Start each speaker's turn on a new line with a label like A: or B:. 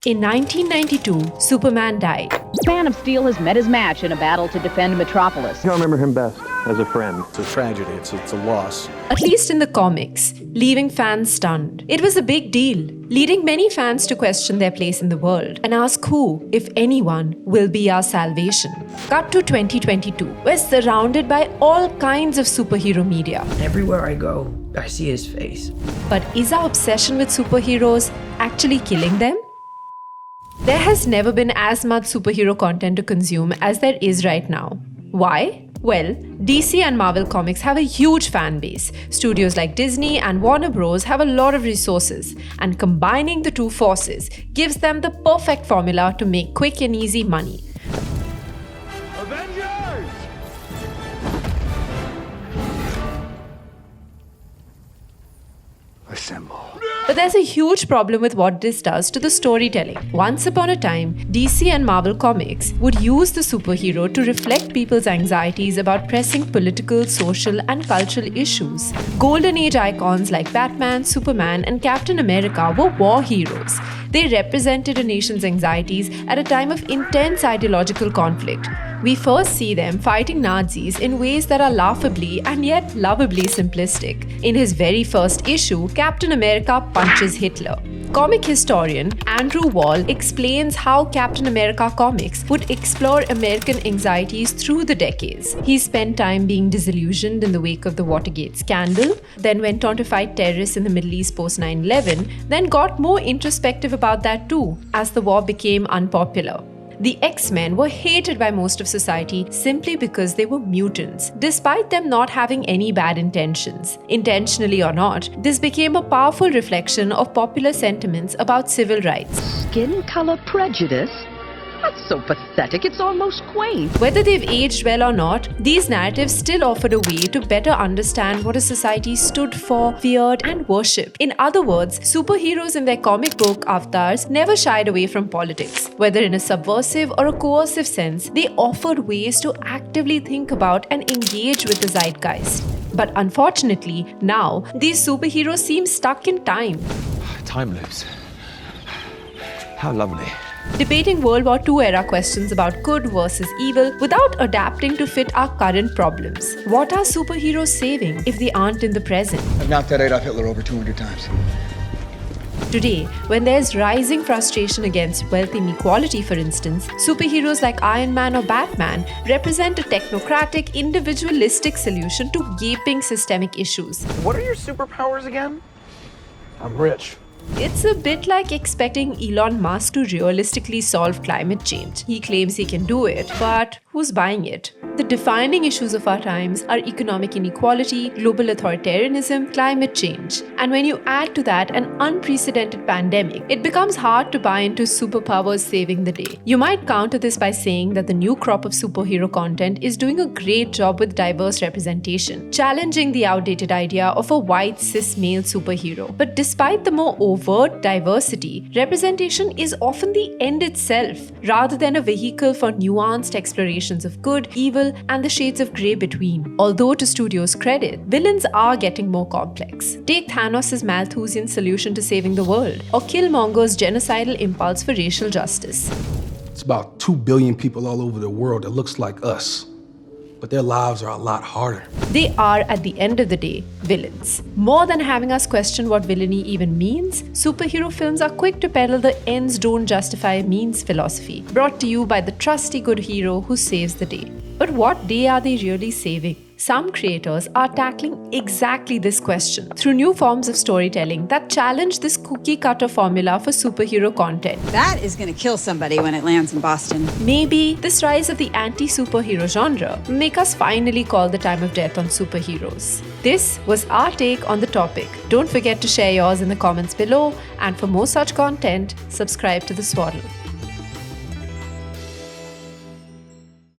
A: In 1992, Superman died.
B: Man of Steel has met his match in a battle to defend Metropolis.
C: I remember him best as a friend.
D: It's a tragedy. It's a loss.
A: At least in the comics, leaving fans stunned. It was a big deal, leading many fans to question their place in the world and ask who, if anyone, will be our salvation. Cut to 2022. We're surrounded by all kinds of superhero media.
E: Everywhere I go, I see his face.
A: But is our obsession with superheroes actually killing them? There has never been as much superhero content to consume as there is right now. Why? Well, DC and Marvel Comics have a huge fan base. Studios like Disney and Warner Bros. Have a lot of resources, and combining the two forces gives them the perfect formula to make quick and easy money.
C: Avengers! Assemble.
A: But there's a huge problem with what this does to the storytelling. Once upon a time, DC and Marvel Comics would use the superhero to reflect people's anxieties about pressing political, social, and cultural issues. Golden Age icons like Batman, Superman, and Captain America were war heroes. They represented a nation's anxieties at a time of intense ideological conflict. We first see them fighting Nazis in ways that are laughably and yet lovably simplistic. In his very first issue, Captain America punches Hitler. Comic historian Andrew Wall explains how Captain America comics would explore American anxieties through the decades. He spent time being disillusioned in the wake of the Watergate scandal, then went on to fight terrorists in the Middle East post 9/11, then got more introspective about that too, as the war became unpopular. The X-Men were hated by most of society simply because they were mutants, despite them not having any bad intentions. Intentionally or not, this became a powerful reflection of popular sentiments about civil rights.
B: Skin color prejudice? That's so pathetic, it's almost quaint.
A: Whether they've aged well or not, these narratives still offered a way to better understand what a society stood for, feared, and worshipped. In other words, superheroes in their comic book avatars never shied away from politics. Whether in a subversive or a coercive sense, they offered ways to actively think about and engage with the zeitgeist. But unfortunately, now, these superheroes seem stuck in time.
D: Time loops. How lovely.
A: Debating World War II era questions about good versus evil without adapting to fit our current problems. What are superheroes saving if they aren't in the present?
F: I've knocked that Adolf Hitler over 200 times.
A: Today, when there's rising frustration against wealth inequality, for instance, superheroes like Iron Man or Batman represent a technocratic, individualistic solution to gaping systemic issues.
C: What are your superpowers again? I'm rich.
A: It's a bit like expecting Elon Musk to realistically solve climate change. He claims he can do it, but who's buying it? The defining issues of our times are economic inequality, global authoritarianism, climate change. And when you add to that an unprecedented pandemic, it becomes hard to buy into superpowers saving the day. You might counter this by saying that the new crop of superhero content is doing a great job with diverse representation, challenging the outdated idea of a white cis male superhero. But despite the more overt diversity, representation is often the end itself, rather than a vehicle for nuanced explorations of good, evil, and the shades of grey between. Although to studios' credit, villains are getting more complex. Take Thanos' Malthusian solution to saving the world, or Killmonger's genocidal impulse for racial justice.
G: It's about 2 billion people all over the world that looks like us, but their lives are a lot harder.
A: They are, at the end of the day, villains. More than having us question what villainy even means, superhero films are quick to peddle the ends don't justify means philosophy, brought to you by the trusty good hero who saves the day. But what day are they really saving? Some creators are tackling exactly this question through new forms of storytelling that challenge this cookie-cutter formula for superhero content.
H: That is going to kill somebody when it lands in Boston.
A: Maybe this rise of the anti-superhero genre will make us finally call the time of death on superheroes. This was our take on the topic. Don't forget to share yours in the comments below, and for more such content, subscribe to the Swaddle.